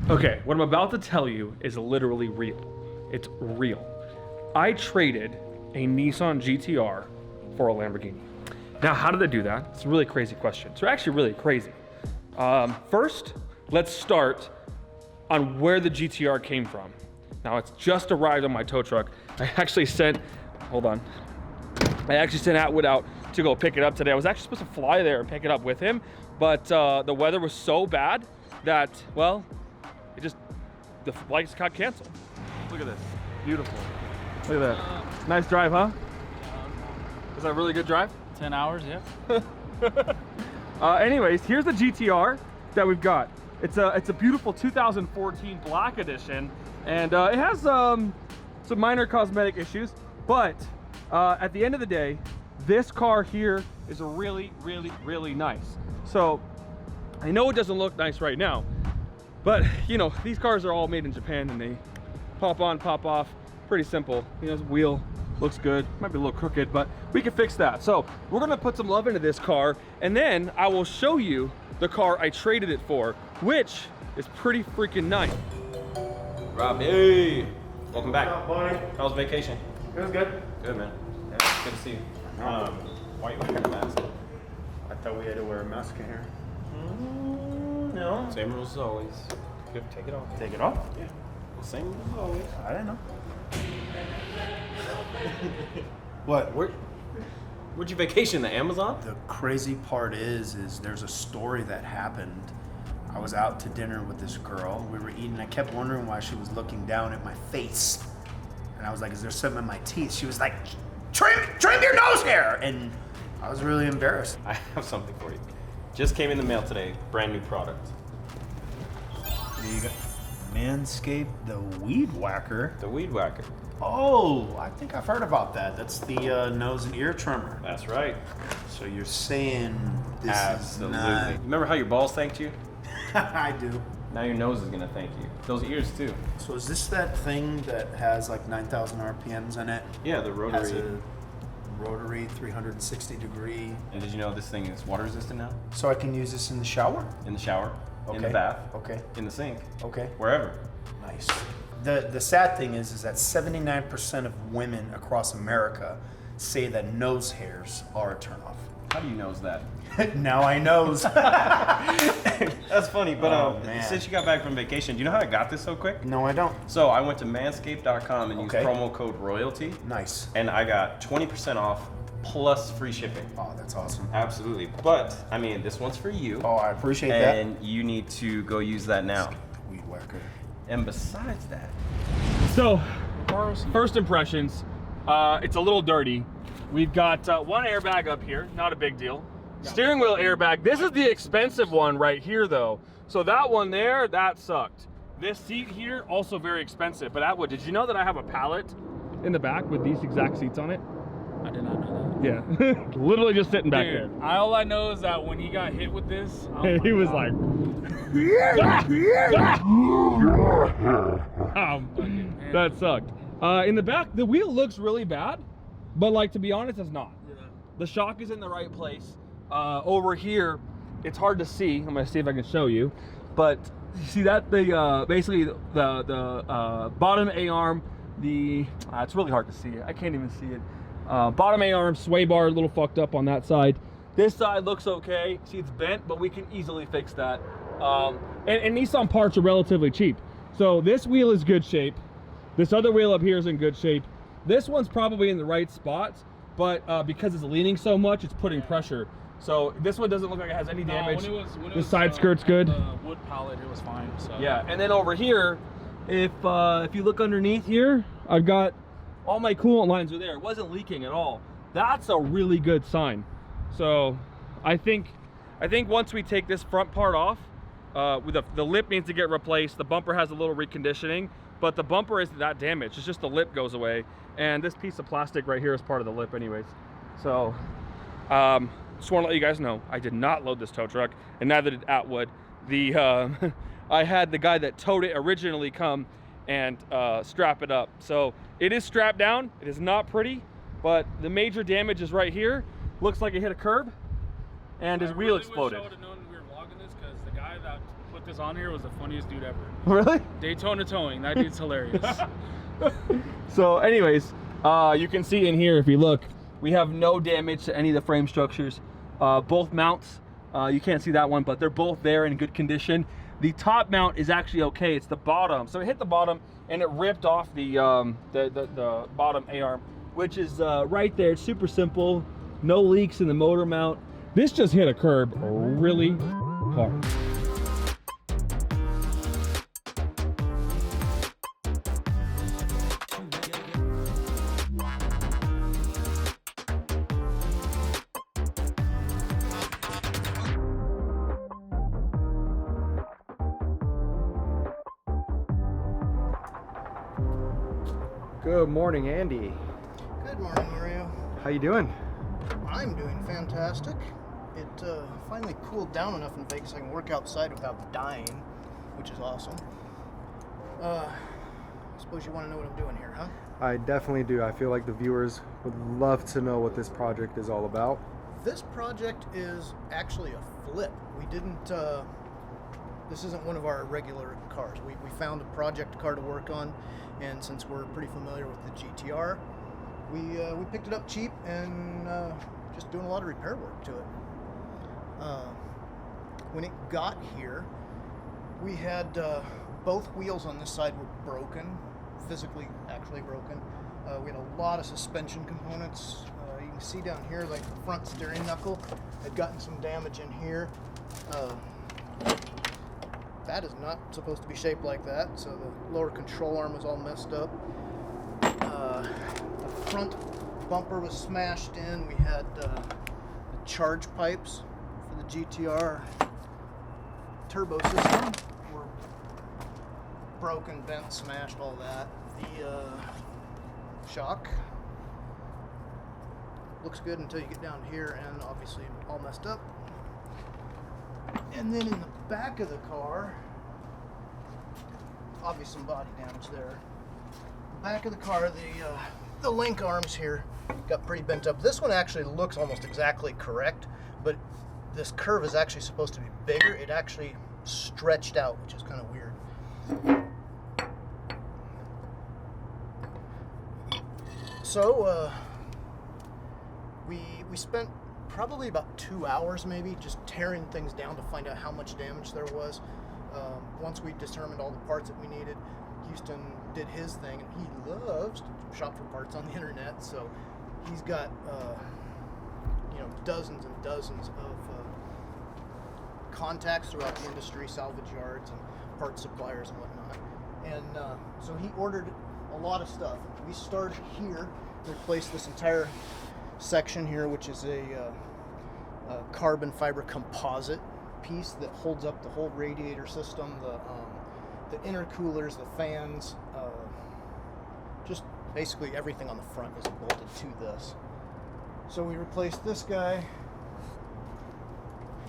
Okay, what I'm about to tell you is literally real. It's real. I traded a Nissan GTR for a Lamborghini. Now, how did I do that? It's a really crazy question. It's actually really crazy. First, let's start on where the GTR came from. Now, it's just arrived on my tow truck. I actually sent Atwood out to go pick it up today. I was actually supposed to fly there and pick it up with him, but the weather was so bad that, well, the flights got canceled. Look at this, beautiful. Look at that. Nice drive, huh? Is that a really good drive? 10 hours, yeah. Anyways, here's the GTR that we've got. It's a beautiful 2014 Black Edition, and it has some minor cosmetic issues, but at the end of the day, this car here is really, really, really nice. So I know it doesn't look nice right now, but you know, these cars are all made in Japan and they pop on, pop off, pretty simple. You know, the wheel looks good, might be a little crooked, but we can fix that. So we're gonna put some love into this car, and then I will show you the car I traded it for, which is pretty freaking nice. Rob, hey, welcome back. What's up, buddy? How was vacation? It was good. Good, man. Yeah, good to see you. Why are you wearing a mask? I thought we had to wear a mask in here. No. Same rules as always. Good, take it off. Take it off? Yeah. Same rules as always. I didn't know. What? Where'd you vacation? The Amazon? The crazy part is there's a story that happened. I was out to dinner with this girl. We were eating. I kept wondering why she was looking down at my face. And I was like, is there something in my teeth? She was like, trim your nose hair. And I was really embarrassed. I have something for you. Just came in the mail today. Brand new product. There you go. Manscaped, the Weed Whacker. The Weed Whacker. Oh, I think I've heard about that. That's the nose and ear trimmer. That's right. So you're saying this Absolutely. is not... Remember how your balls thanked you? I do. Now your nose is gonna thank you. Those ears too. So is this that thing that has like 9,000 RPMs in it? Yeah, the rotary. Has a rotary 360 degree. And did you know this thing is water resistant now? So I can use this in the shower? In the shower, in the Okay. bath, Okay. in the sink, Okay. wherever. Nice. The sad thing is that 79% of women across America say that nose hairs are a turnoff. How do you know that? Now I knows. That's funny, but Oh, man. since you got back from vacation, do you know how I got this so quick? No, I don't. So I went to manscaped.com and Okay. used promo code royalty, Nice. and I got 20% off plus free shipping. Oh, that's awesome. Absolutely. But I mean, this one's for you, Oh, I appreciate that. and you need to go use that now. Weed Whacker. And besides that, So, first impressions, it's a little dirty. We've got one airbag up here, not a big deal. Steering wheel airbag. This is the expensive one right here though. So that one there, that sucked. This seat here, also very expensive. But Atwood, did you know that I have a pallet in the back with these exact seats on it? I did not know Yeah, literally just sitting back that. Dude, all I know is that when he got hit with this, oh there. my He was God. like, Man. that sucked. In the back, the wheel looks really bad, but like, to be honest, it's not. Yeah. The shock is in the right place. Over here, it's hard to see. I'm gonna see if I can show you, but you see that basically the bottom A-arm, it's really hard to see it. I can't even see it. Bottom A-arm, sway bar, a little fucked up on that side. This side looks okay. See, it's bent, but we can easily fix that. And Nissan parts are relatively cheap. So this wheel is good shape. This other wheel up here is in good shape. This one's probably in the right spots, but because it's leaning so much, it's putting pressure. So this one doesn't look like it has any damage. The side skirt's good. Wood pallet, it was fine. So. Yeah, and then over here, if you look underneath here, I've got all my coolant lines are there. It wasn't leaking at all. That's a really good sign. So I think once we take this front part off, the lip needs to get replaced. The bumper has a little reconditioning, but the bumper isn't that damaged. It's just the lip goes away, and this piece of plastic right here is part of the lip anyways. So just want to let you guys know, I did not load this tow truck, and neither did Atwood. I had the guy that towed it originally come and strap it up. So it is strapped down. It is not pretty, but the major damage is right here. Looks like it hit a curb, and his wheel exploded. I wish I would have known we were vlogging this, because the guy that put this was on here was the funniest dude ever. Really? Daytona Towing, that dude's hilarious. So anyways, you can see in here, if you look, we have no damage to any of the frame structures. Both mounts, you can't see that one, but they're both there in good condition. The top mount is actually okay. It's the bottom. So it hit the bottom and it ripped off the bottom A-arm, which is right there. It's super simple. No leaks in the motor mount. This just hit a curb really hard. Good morning, Andy. Good morning, Mario. How you doing? I'm doing fantastic. It finally cooled down enough in Vegas I can work outside without dying, which is awesome. I suppose you want to know what I'm doing here, huh? I definitely do. I feel like the viewers would love to know what this project is all about. This project is actually a flip. We didn't, this isn't one of our regular cars. We found a project car to work on, and since we're pretty familiar with the GTR, we picked it up cheap and just doing a lot of repair work to it. When it got here, we had both wheels on this side were broken, physically actually broken. We had a lot of suspension components. You can see down here, like the front steering knuckle had gotten some damage in here. That is not supposed to be shaped like that, so the lower control arm was all messed up. The front bumper was smashed in. We had the charge pipes for the GTR turbo system were broken, bent, smashed, all that. The shock looks good until you get down here, and obviously all messed up. And then in the back of the car, obviously some body damage there. The back of the car, the link arms here got pretty bent up. This one actually looks almost exactly correct, but this curve is actually supposed to be bigger. It actually stretched out, which is kind of weird. So we spent probably about 2 hours maybe just tearing things down to find out how much damage there was. Once we determined all the parts that we needed, Houston did his thing, and he loves to shop for parts on the internet, so he's got dozens and dozens of contacts throughout the industry, salvage yards and parts suppliers and whatnot. And so he ordered a lot of stuff. We started here, replaced this entire section here, which is a carbon fiber composite piece that holds up the whole radiator system, the intercoolers, the fans, just basically everything on the front is bolted to this. So we replaced this guy.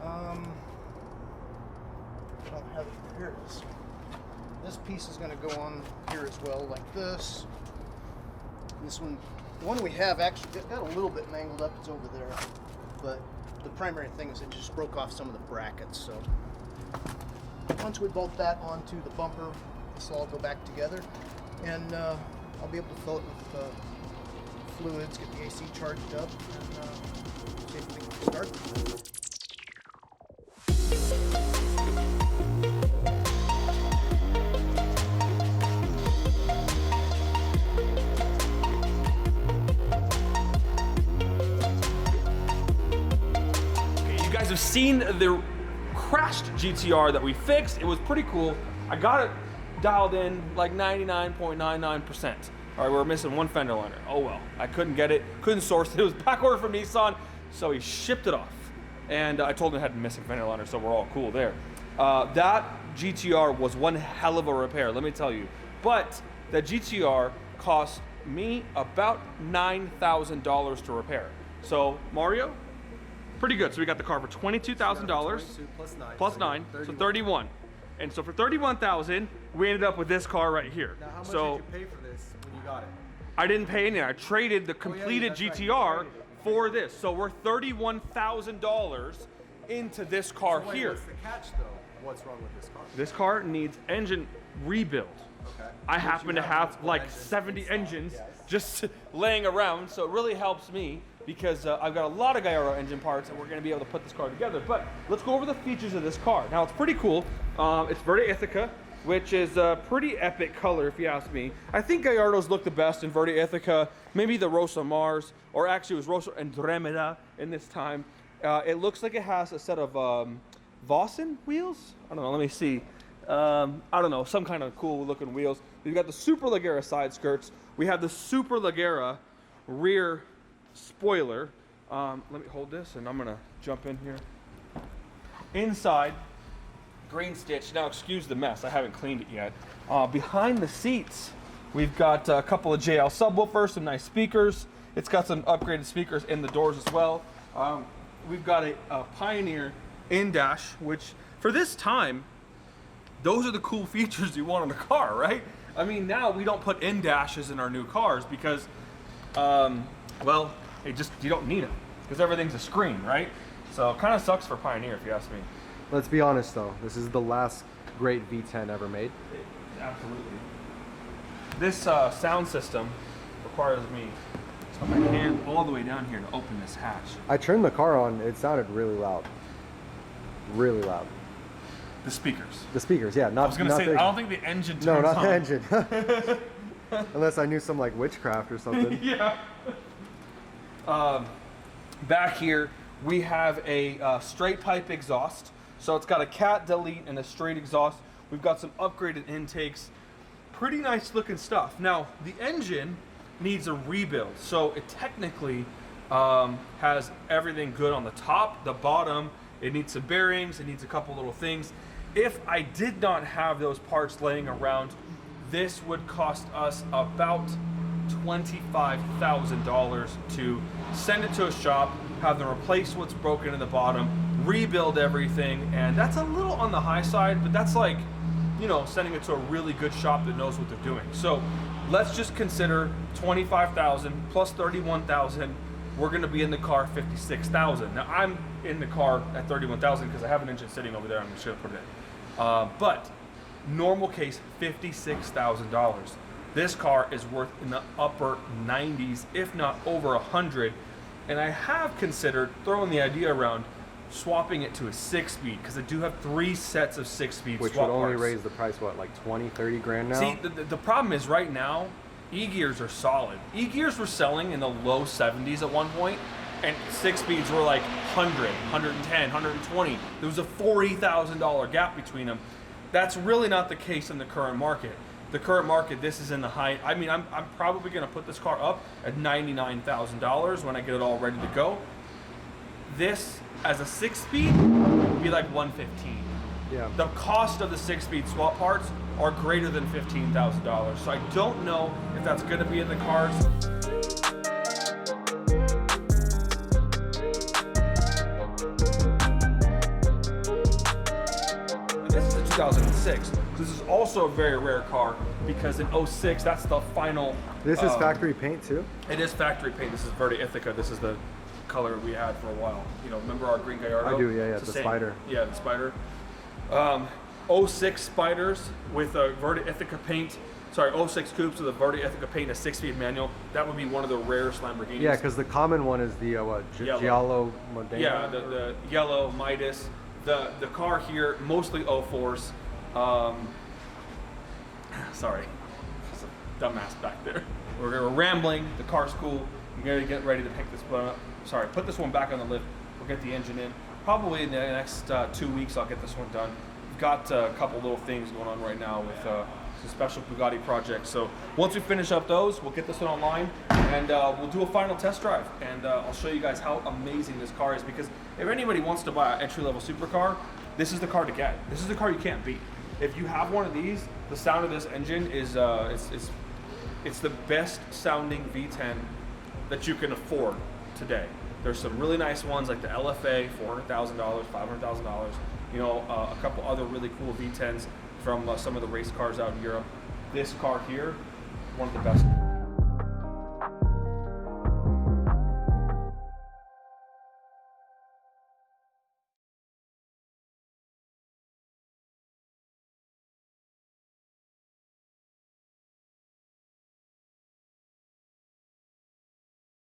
I don't have it here. It is. This piece is going to go on here as well, like this. This one, the one we have actually got a little bit mangled up. It's over there, but the primary thing is it just broke off some of the brackets. So once we bolt that onto the bumper, this will all go back together, and I'll be able to fill it with fluids, get the AC charged up, and see if we can start. You guys have seen the crashed GTR that we fixed. It was pretty cool. I got it dialed in like 99.99%. All right, we were missing one fender liner. Oh well, I couldn't get it, couldn't source it. It was back order from Nissan, so he shipped it off. And I told him it had a missing fender liner, so we're all cool there. That GTR was one hell of a repair, let me tell you. But that GTR cost me about $9,000 to repair. So Mario, pretty good. So we got the car for $22,000 plus nine, so 31. And so for $31,000, we ended up with this car right here. Now, how much so did you pay for this when you got it? I didn't pay anything. I traded the completed that's right, GTR you traded. for this. So we're $31,000 into this car So wait, here. what's the catch though? What's wrong with this car? This car needs engine rebuild. Okay. I happen to have like 70 engines just laying around, so it really helps me because I've got a lot of Gallardo engine parts and we're gonna be able to put this car together. But let's go over the features of this car. Now it's pretty cool. It's Verde Ithaca, which is a pretty epic color if you ask me. I think Gallardo's look the best in Verde Ithaca, maybe the Rosa Mars, or actually it was Rosa Andromeda in this time. It looks like it has a set of Vossen wheels? I don't know, let me see. I don't know, some kind of cool looking wheels. We've got the Super Leggera side skirts. We have the Super Leggera rear spoiler. Let me hold this and I'm gonna jump in here. Inside, green stitch. Now excuse the mess, I haven't cleaned it yet. Behind the seats, we've got a couple of JL subwoofers, some nice speakers. It's got some upgraded speakers in the doors as well. We've got a Pioneer in-dash, which for this time, those are the cool features you want in a car, right? I mean, now we don't put in-dashes in our new cars because, well, you don't need them because everything's a screen, right? So it kind of sucks for Pioneer if you ask me. Let's be honest though, this is the last great V10 ever made. Absolutely. This sound system requires me to put my hand all the way down here to open this hatch. I turned the car on, it sounded really loud. Really loud. The speakers. The speakers, yeah. Not, I was gonna say, I don't think the engine turns on. No, not the engine. Unless I knew some like witchcraft or something. Yeah. Back here, we have a straight pipe exhaust. So it's got a cat delete and a straight exhaust. We've got some upgraded intakes. Pretty nice looking stuff. Now, the engine needs a rebuild. So it technically has everything good on the top, the bottom. It needs some bearings, it needs a couple little things. If I did not have those parts laying around, this would cost us about $25,000 to send it to a shop, have them replace what's broken in the bottom, rebuild everything, and that's a little on the high side, but that's like, you know, sending it to a really good shop that knows what they're doing. So let's just consider 25,000 plus 31,000. We're gonna be in the car 56,000. Now I'm in the car at 31,000 because I have an engine sitting over there. I'm just gonna put it in. But normal case, $56,000. This car is worth in the upper 90s, if not over 100. And I have considered throwing the idea around swapping it to a 6-speed because I do have 3 sets of 6-speed Which swap would only parts. Raise the price, what, like 20, 30 grand now? See, the problem is right now, E-gears are solid. E-gears were selling in the low 70s at one point, and 6-speeds were like 100, 110, 120. There was a $40,000 gap between them. That's really not the case in the current market. The current market, this is in the high. I mean, I'm probably gonna put this car up at $99,000 when I get it all ready to go. This, as a 6-speed, would be like $115,000. Yeah. The cost of the 6-speed swap parts are greater than $15,000. So I don't know if that's gonna be in the cards. This is a 2006. This is also a very rare car because in 06, that's the final. This is factory paint too? It is factory paint. This is Verde Ithaca. This is the color we had for a while. You know, remember our green Gallardo? I do, yeah, It's the same. Spider. Yeah, the Spider. 06 Spiders with a Verde Ithaca paint. Sorry, 06 Coupes with a Verde Ithaca paint, a 6-speed manual. That would be one of the rarest Lamborghinis. Yeah, because the common one is the Giallo Modena. Yeah, the yellow Midas. The car here, mostly 04s. Sorry, there's a dumbass back there. We're rambling. The car's cool. I'm gonna get ready to pick this one up. Sorry, put this one back on the lift. We'll get the engine in. Probably in the next 2 weeks, I'll get this one done. We've got a couple little things going on right now with some special Bugatti projects. So once we finish up those, we'll get this one online and we'll do a final test drive. And I'll show you guys how amazing this car is, because if anybody wants to buy an entry-level supercar, this is the car to get. This is the car you can't beat. If you have one of these, the sound of this engine is it's the best sounding V10 that you can afford today. There's some really nice ones like the LFA, $400,000, $500,000. You know, a couple other really cool V10s from some of the race cars out in Europe. This car here, one of the best.